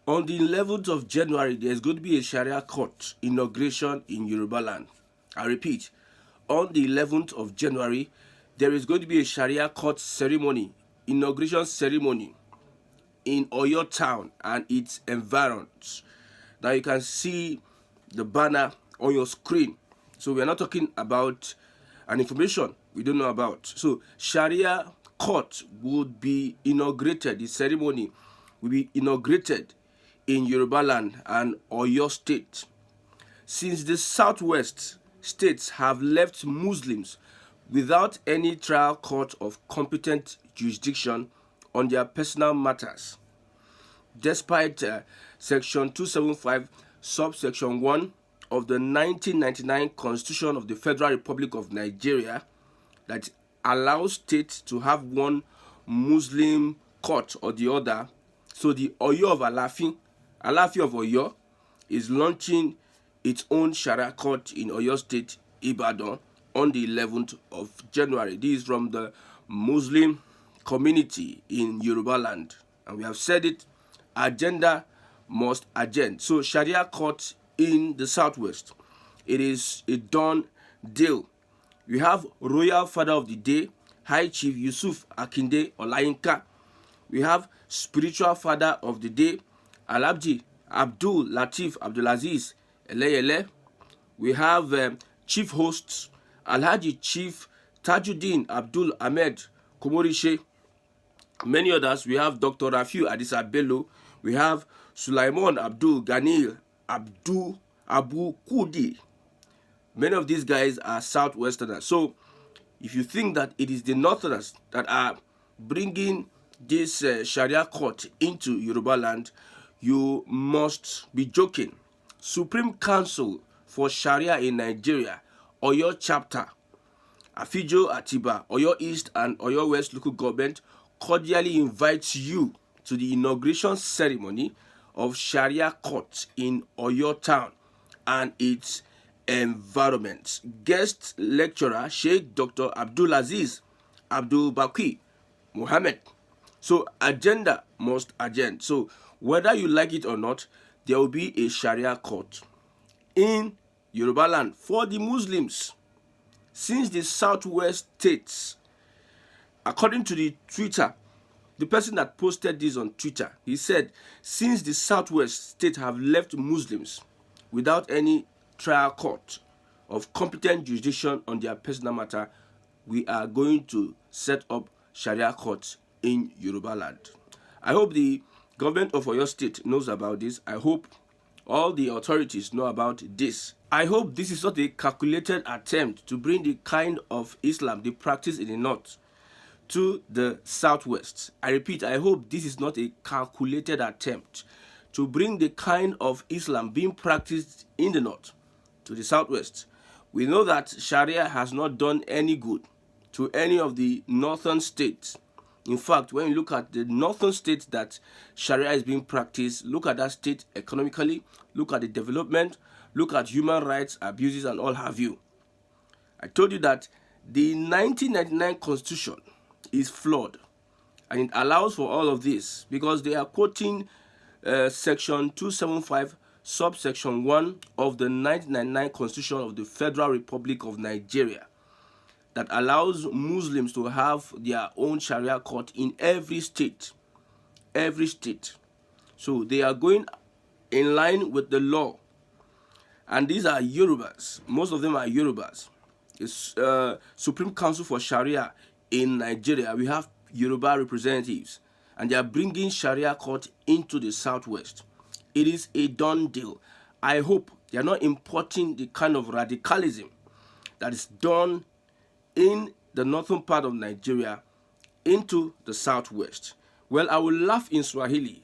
On the 11th of January, there's going to be a Sharia court inauguration in Yoruba land. I repeat, on the 11th of January, there is going to be a Sharia court ceremony, inauguration ceremony in Oyo town and its environs. Now you can see the banner on your screen. So we are not talking about an information we don't know about. So Sharia court would be inaugurated. The ceremony will be inaugurated in Yoruba land and Oyo state. Since the southwest states have left Muslims without any trial court of competent jurisdiction on their personal matters, despite Section 275, subsection 1 of the 1999 Constitution of the Federal Republic of Nigeria, that allows states to have one Muslim court or the other. So the Oyo of Alaafin of Oyo, is launching its own Sharia court in Oyo State, Ibadan, on the 11th of January. This is from the Muslim community in Yoruba land. And we have said it, agenda must agenda. So Sharia court in the southwest, it is a done deal. We have Royal Father of the Day, High Chief Yusuf Akinde Olayinka. We have Spiritual Father of the Day, Alhaji Abdul Latif Abdulaziz Eleyele. We have Chief Hosts, Alhaji Chief Tajuddin Abdul Ahmed Komorishe. Many others. We have Dr. Rafiu Adisa Bello. We have Sulaiman Abdul Ganil Abdul Abu Kudi. Many of these guys are Southwesterners. So if you think that it is the Northerners that are bringing this Sharia court into Yoruba land, you must be joking. Supreme Council for Sharia in Nigeria, Oyo chapter, Afijo Atiba, Oyo East and Oyo West local government cordially invites you to the inauguration ceremony of Sharia court in Oyo town and its environment. Guest lecturer Sheikh Dr. Abdulaziz Abdul Baqi Muhammad. So agenda must agenda. So whether you like it or not, there will be a Sharia court in Yoruba land for the Muslims. Since the southwest states, according to the Twitter, the person that posted this on Twitter, he said, since the southwest states have left Muslims without any trial court of competent jurisdiction on their personal matter, we are going to set up Sharia courts in Yoruba land. I hope the government of Oyo State knows about this. I hope all the authorities know about this. I hope this is not a calculated attempt to bring the kind of Islam they practice in the north to the southwest. I repeat, I hope this is not a calculated attempt to bring the kind of Islam being practiced in the north to the southwest. We know that Sharia has not done any good to any of the northern states. In fact, when you look at the northern states that Sharia is being practiced, look at that state economically, look at the development, look at human rights abuses and all have you. I told you that the 1999 Constitution is flawed and it allows for all of this because they are quoting Section 275, subsection 1 of the 1999 Constitution of the Federal Republic of Nigeria, that allows Muslims to have their own Sharia court in every state. Every state. So they are going in line with the law. And these are Yorubas. Most of them are Yorubas. It's Supreme Council for Sharia in Nigeria. We have Yoruba representatives. And they are bringing Sharia court into the southwest. It is a done deal. I hope they are not importing the kind of radicalism that is done in the northern part of Nigeria into the southwest. Well, I will laugh in Swahili.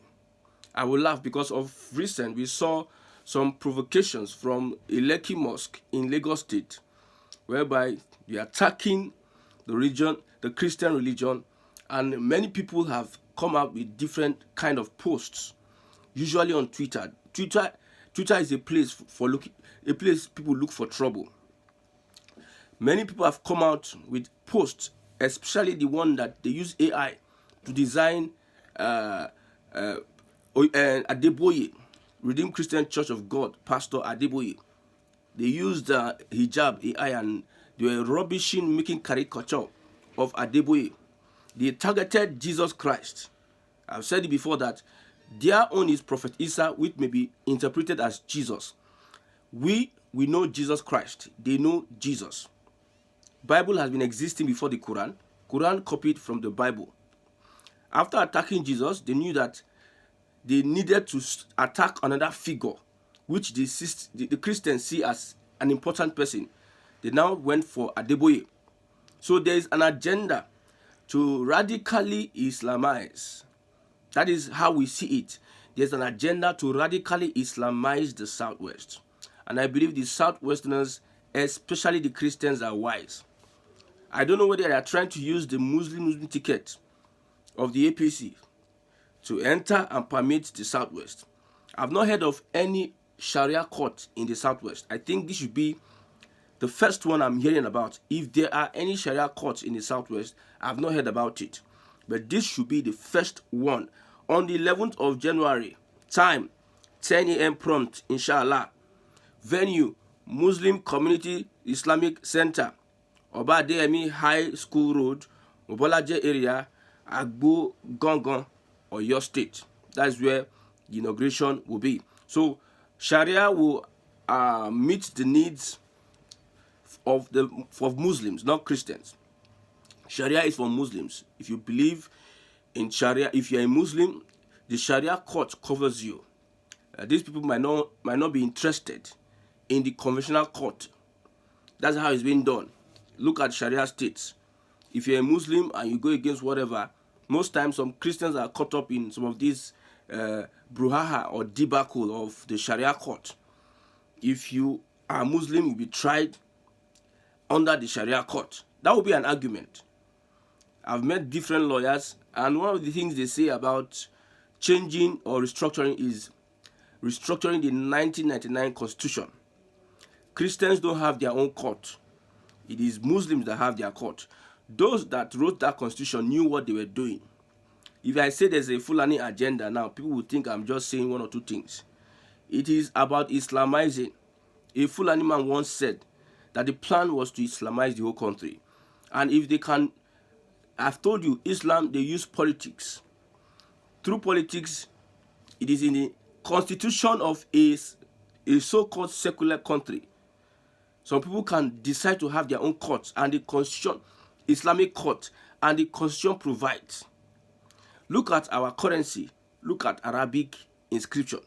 I will laugh because of recent we saw some provocations from Ileki Mosque in Lagos State, whereby they are attacking the region, the Christian religion, and many people have come out with different kind of posts, usually on Twitter. Twitter is a place a place people look for trouble. Many people have come out with posts, especially the one that they use AI to design and Adeboye, Redeemed Christian Church of God, Pastor Adeboye. They used hijab, AI, and they were rubbishing, making caricature of Adeboye. They targeted Jesus Christ. I've said it before that their own is Prophet Isa, which may be interpreted as Jesus. We know Jesus Christ. They know Jesus. Bible has been existing before the Quran. Quran copied from the Bible. After attacking Jesus, they knew that they needed to attack another figure, which the Christians see as an important person. They now went for Adeboye. So there is an agenda to radically Islamize. That is how we see it. There's an agenda to radically Islamize the Southwest. And I believe the Southwesterners, especially the Christians, are wise. I don't know whether they are trying to use the Muslim ticket of the APC to enter and permit the Southwest. I've not heard of any Sharia court in the Southwest. I think this should be the first one I'm hearing about. If there are any Sharia courts in the Southwest, I've not heard about it. But this should be the first one. On the 11th of January, time 10 a.m. prompt, inshallah. Venue, Muslim Community Islamic Center, Oba Adeyemi High School Road, Obolaje area, Agbo Gongon, Oyo State. That's where the inauguration will be. So Sharia will meet the needs of Muslims, not Christians. Sharia is for Muslims. If you believe in Sharia, if you're a Muslim, the Sharia court covers you. These people might not be interested in the conventional court. That's how it's being done. Look at Sharia states. If you're a Muslim and you go against whatever, most times some Christians are caught up in some of these brouhaha or debacle of the Sharia court. If you are Muslim, you'll be tried under the Sharia court. That will be an argument. I've met different lawyers, and one of the things they say about changing or restructuring is restructuring the 1999 Constitution. Christians don't have their own court. It is Muslims that have their court. Those that wrote that Constitution knew what they were doing. If I say there's a Fulani agenda now, people will think I'm just saying one or two things. It is about Islamizing. A Fulani man once said that the plan was to Islamize the whole country. And if they can, I've told you, Islam, they use politics. Through politics, it is in the constitution of a so-called secular country. Some people can decide to have their own courts, and the constitution, Islamic court, and the constitution provides. Look at our currency. Look at Arabic inscription.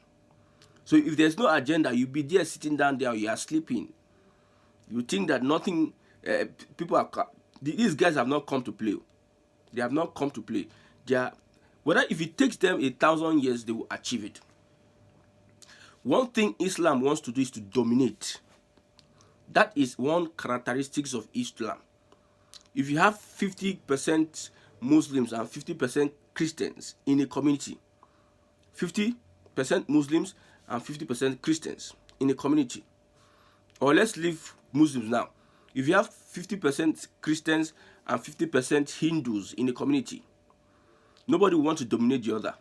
So if there's no agenda, you'll be there sitting down there, you are sleeping. You think that nothing, these guys have not come to play. They have not come to play. Whether if it takes them 1,000 years, they will achieve it. One thing Islam wants to do is to dominate. That is one characteristic of Islam. If you have 50% Muslims and 50% Christians in a community, 50% Muslims and 50% Christians in a community, or let's leave Muslims now. If you have 50% Christians and 50% Hindus in a community, nobody wants to dominate the other.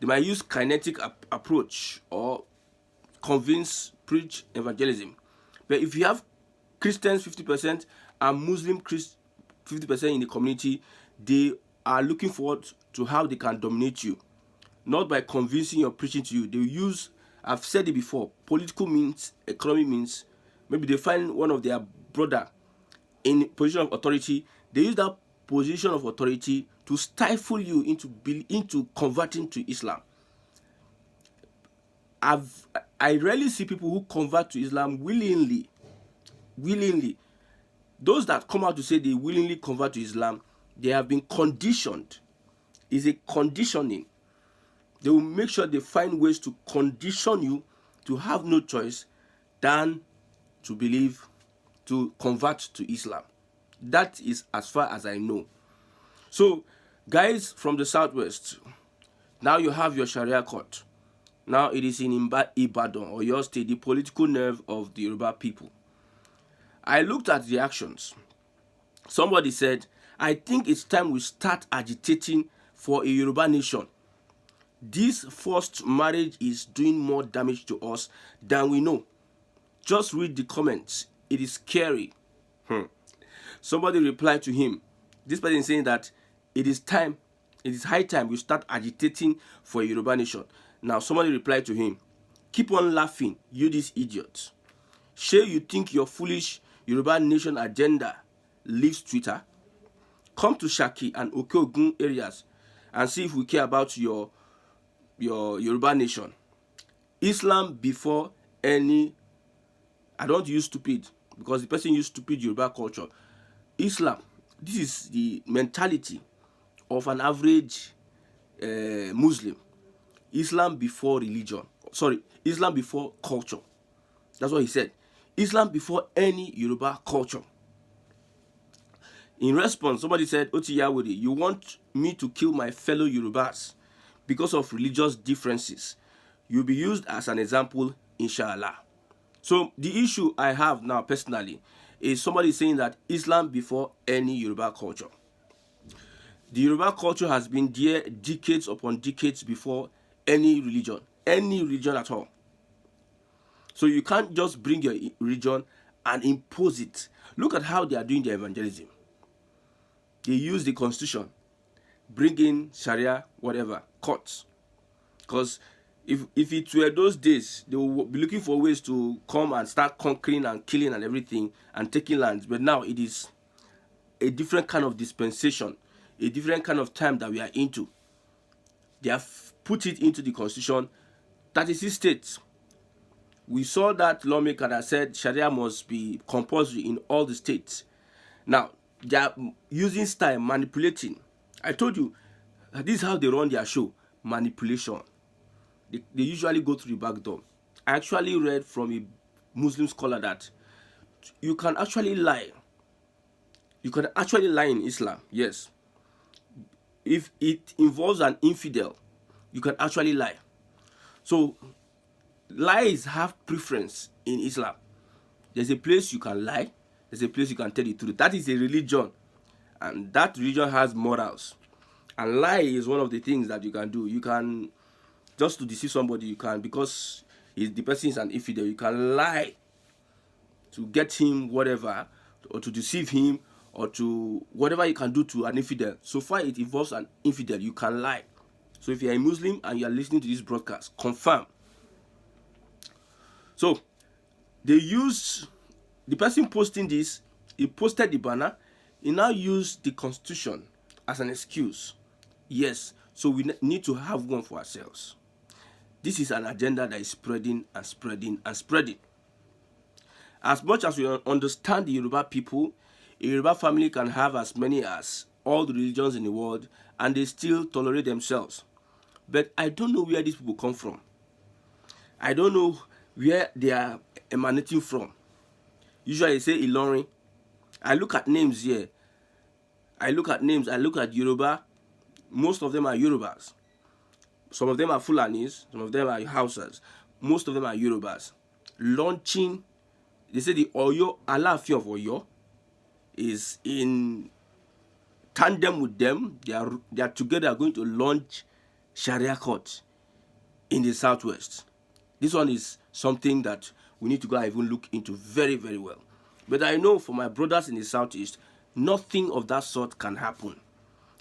They might use kinetic approach or convince, preach evangelism. But if you have Christians 50% and Muslim 50% in the community, they are looking forward to how they can dominate you. Not by convincing or preaching to you. They use, I've said it before, political means, economic means. Maybe they find one of their brother in position of authority. They use that position of authority to stifle you into converting to Islam. I rarely see people who convert to Islam willingly. Those that come out to say they willingly convert to Islam, they have been conditioned. It's a conditioning. They will make sure they find ways to condition you to have no choice than to believe, to convert to Islam. That is as far as I know. So, guys from the Southwest, now you have your Sharia court. Now it is in Ibadan, or your state, the political nerve of the Yoruba people. I looked at the actions. Somebody said, I think it's time we start agitating for a Yoruba nation. This forced marriage is doing more damage to us than we know. Just read the comments. It is scary. Somebody replied to him. This person is saying that it is high time we start agitating for a Yoruba nation. Now somebody replied to him, keep on laughing, you this idiot. Sure you think your foolish Yoruba nation agenda leaves Twitter? Come to Shaki and Okeogun areas and see if we care about your Yoruba nation. Islam before any, I don't use stupid because the person used stupid Yoruba culture. Islam, this is the mentality of an average Muslim. Islam before religion. Sorry, Islam before culture. That's what he said. Islam before any Yoruba culture. In response, somebody said, Oti Yawuri, you want me to kill my fellow Yorubas because of religious differences? You'll be used as an example, inshallah. So the issue I have now personally is somebody saying that Islam before any Yoruba culture. The Yoruba culture has been there decades upon decades before any religion at all. So you can't just bring your religion and impose it. Look at how they are doing their evangelism. They use the constitution, bring in Sharia, whatever, courts. Because if it were those days, they will be looking for ways to come and start conquering and killing and everything and taking lands. But now it is a different kind of dispensation, a different kind of time that we are into. They have put it into the constitution. 36 states. We saw that lawmaker that said Sharia must be compulsory in all the states. Now, they are using style, manipulating. I told you, this is how they run their show, manipulation. They usually go through the back door. I actually read from a Muslim scholar that you can actually lie. You can actually lie in Islam, yes. If it involves an infidel, you can actually lie. So, lies have preference in Islam. There's a place you can lie. There's a place you can tell the truth. That is a religion. And that religion has morals. And lie is one of the things that you can do. You can, just to deceive somebody, you can, because the person is an infidel, you can lie to get him whatever, or to deceive him, or to whatever you can do to an infidel. So far it involves an infidel, you can lie. So if you're a Muslim and you're listening to this broadcast, confirm. So they used, the person posting this, he posted the banner, he now used the constitution as an excuse. Yes, so we need to have one for ourselves. This is an agenda that is spreading and spreading and spreading. As much as we understand the Yoruba people, a Yoruba family can have as many as all the religions in the world and they still tolerate themselves. But I don't know where these people come from. I don't know where they are emanating from. Usually they say Ilorin. I look at names here. I look at Yoruba. Most of them are Yorubas. Some of them are Fulanis. Some of them are Hausas. Most of them are Yorubas. Launching, they say the Alaafin of Oyo is in tandem with them. They are together going to launch Sharia court in the southwest. This one is something that we need to go and even look into very, very well. But I know for my brothers in the southeast, nothing of that sort can happen.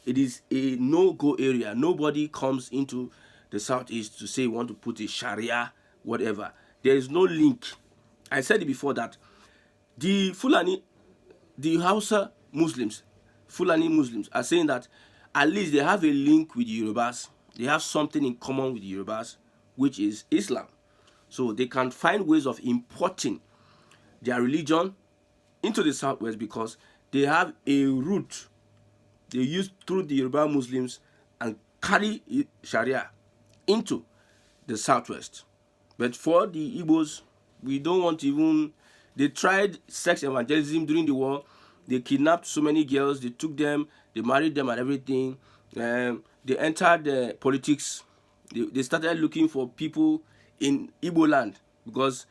It is a no-go area. Nobody comes into the southeast to say want to put a Sharia, whatever. There is no link. I said it before that the Fulani, the Hausa Muslims, Fulani Muslims are saying that at least they have a link with the Yorubas. They have something in common with the Yorubas, which is Islam. So they can find ways of importing their religion into the southwest because they have a root they use through the Yoruba Muslims and carry Sharia into the southwest. But for the Igbos, we don't want to even... They tried sex evangelism during the war. They kidnapped so many girls. They took them. They married them and everything. They entered politics. They started looking for people in Igbo land because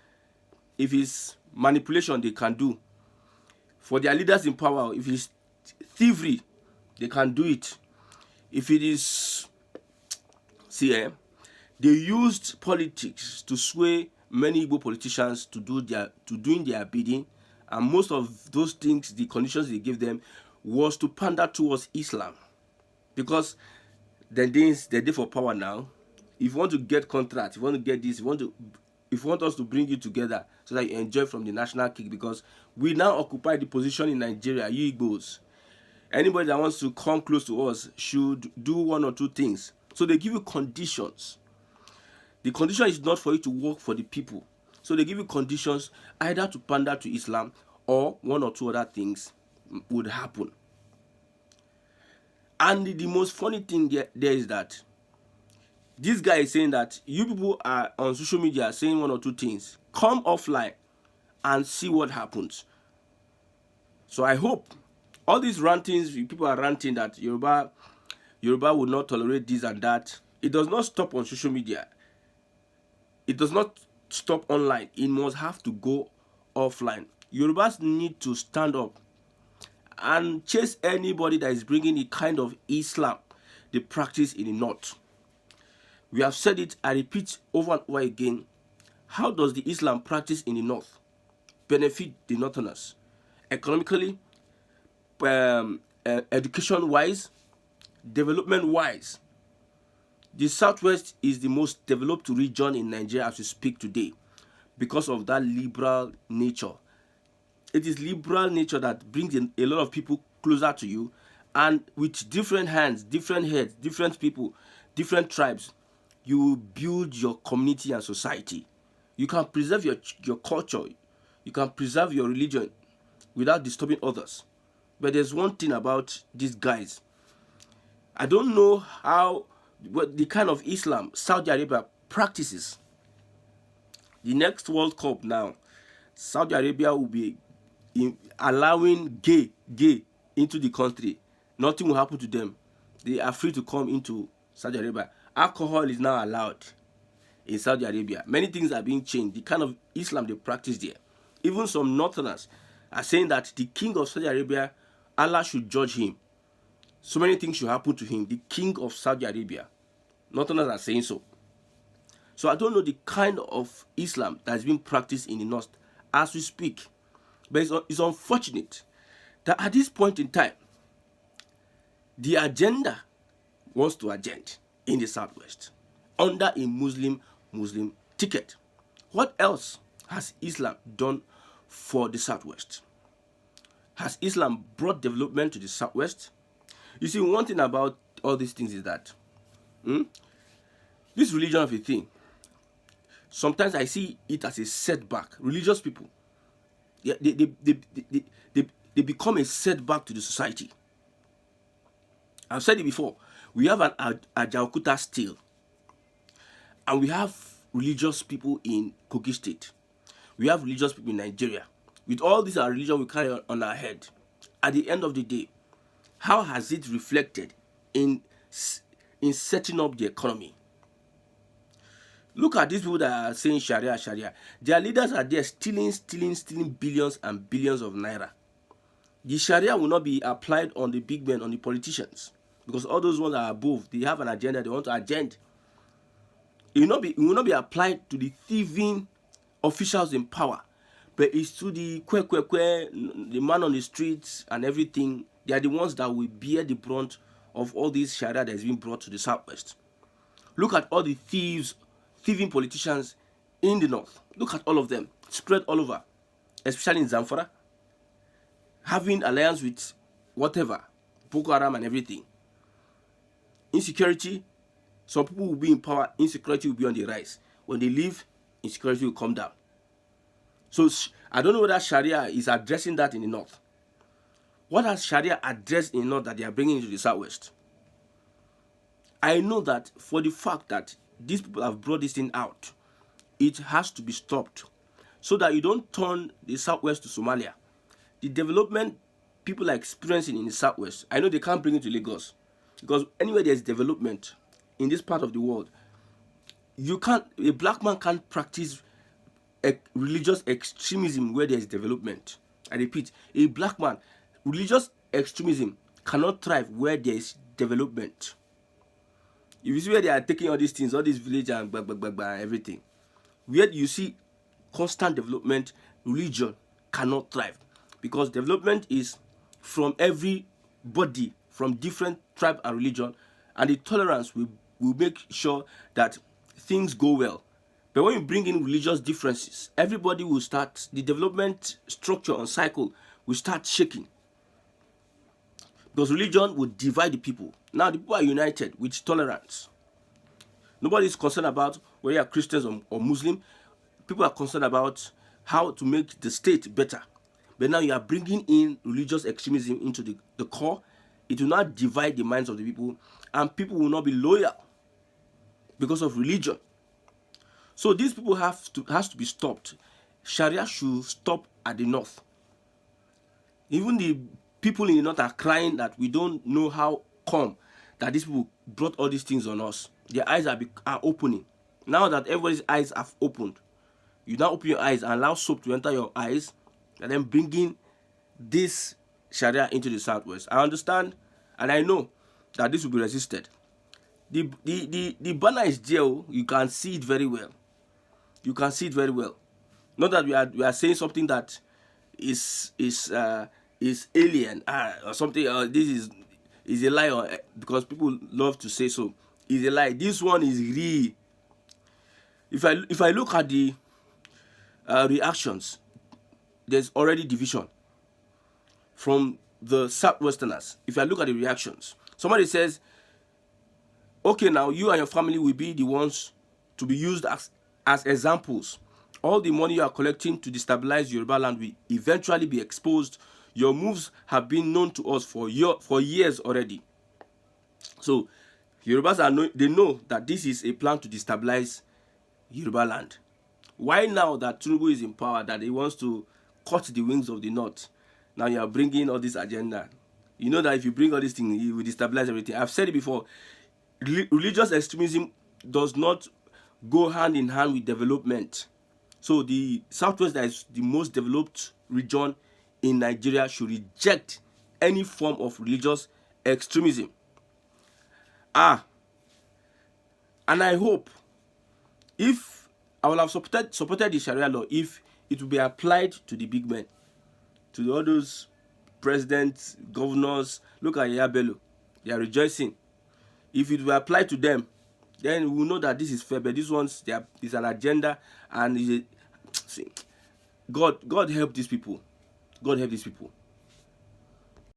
if it's manipulation, they can do. For their leaders in power, if it's thievery, they can do it. If it is See, they used politics to sway many Igbo politicians to doing their bidding, and most of those things, the conditions they gave them, was to pander towards Islam, because they're there for power now. If you want to get contracts, if you want to get this, if you want us to bring you together so that you enjoy from the national cake, because we now occupy the position in Nigeria, you Igbos. Anybody that wants to come close to us should do one or two things. So they give you conditions. The condition is not for you to work for the people. So they give you conditions either to pander to Islam, or one or two other things would happen. And the most funny thing there is that this guy is saying that you people are on social media saying one or two things. Come offline and see what happens. So I hope all these rantings, people are ranting that Yoruba would not tolerate this and that. It does not stop on social media. It does not stop online. It must have to go offline. Yorubas need to stand up and chase anybody that is bringing the kind of Islam they practice in the north. We have said it, I repeat over and over again. How does the Islam practice in the north benefit the northerners? Economically, education-wise, development-wise. The southwest is the most developed region in Nigeria as we speak today, because of that liberal nature. It is liberal nature that brings in a lot of people closer to you, and with different hands, different heads, different people, different tribes, you build your community and society. You can preserve your culture, you can preserve your religion without disturbing others. But there's one thing about these guys. I don't know what the kind of Islam Saudi Arabia practices. The next World Cup now, Saudi Arabia will be allowing gay into the country. Nothing will happen to them. They are free to come into Saudi Arabia. Alcohol is now allowed in Saudi Arabia. Many things are being changed. The kind of Islam they practice there. Even some northerners are saying that the king of Saudi Arabia, Allah should judge him. So many things should happen to him. The king of Saudi Arabia. Northerners are saying so. So I don't know the kind of Islam that is being practiced in the north as we speak. But it's unfortunate that at this point in time, the agenda wants to agenda in the southwest under a Muslim ticket. What else has Islam done for the southwest? Has Islam brought development to the southwest? You see, one thing about all these things is that this religion of a thing, sometimes I see it as a setback. Religious people, they become a setback to the society. I've said it before. We have an Ajaokuta still, and we have religious people in Kogi State. We have religious people in Nigeria. With all these our religion we carry on our head, at the end of the day, how has it reflected in setting up the economy? Look at these people that are saying Sharia. Their leaders are there stealing billions and billions of naira. The Sharia will not be applied on the big men, on the politicians, because all those ones are above. They have an agenda. They want to agenda. It will not be applied to the thieving officials in power, but it's to the the man on the streets and everything. They are the ones that will bear the brunt of all this Sharia that is being brought to the southwest. Look at all the thieving politicians in the north. Look at all of them spread all over, especially in Zamfara, having alliance with whatever, Boko Haram and everything. Insecurity, some people will be in power, insecurity will be on the rise. When they leave, insecurity will come down. So I don't know whether Sharia is addressing that in the north. What has Sharia addressed in the north that they are bringing into the southwest? I know that for the fact that these people have brought this thing out, it has to be stopped so that you don't turn the southwest to Somalia. The development people are experiencing in the southwest, I know they can't bring it to Lagos, because anywhere there's development in this part of the world, a black man can't practice religious extremism where there is development. I repeat, a black man, religious extremism cannot thrive where there is development. If you see where they are taking all these things, all these village and everything, where you see constant development, religion cannot thrive, because development is from everybody, from different tribe and religion, and the tolerance will make sure that things go well. But when you bring in religious differences, everybody will start, the development structure and cycle will start shaking, because religion will divide the people. Now the people are united with tolerance. Nobody is concerned about whether you are Christians or Muslim. People are concerned about how to make the state better. But now you are bringing in religious extremism into the core. It will not divide the minds of the people, and people will not be loyal because of religion. So these people has to be stopped. Sharia should stop at the north. Even the people in the north are crying that we don't know how come that these people brought all these things on us. Their eyes are opening. Now that everybody's eyes have opened, you now open your eyes and allow soap to enter your eyes, and then bringing this Sharia into the southwest. I understand and I know that this will be resisted. The banner is there. You can see it very well. You can see it very well. Not that we are saying something that is alien or something. This is a lie, because people love to say so. It's a lie. This one is real. If I look at the reactions, there's already division from the Southwesterners. If I look at the reactions, somebody says, okay, now you and your family will be the ones to be used as examples. All the money you are collecting to destabilize Yoruba land will eventually be exposed. Your moves have been known to us for years already. So Yorubas they know that this is a plan to destabilize Yoruba land. Why now that Tinubu is in power, that he wants to cut the wings of the north, now you are bringing all this agenda? You know that if you bring all these things, you will destabilize everything. I've said it before. Religious extremism does not go hand in hand with development. So the southwest, that is the most developed region in Nigeria, should reject any form of religious extremism. And I hope, if I will have supported the Sharia law if it will be applied to the big men, to all those presidents, governors. Look at Yaya Bello, they are rejoicing. If it will apply to them, then we will know that this is fair. But these ones, is an agenda, and God help these people. God help these people.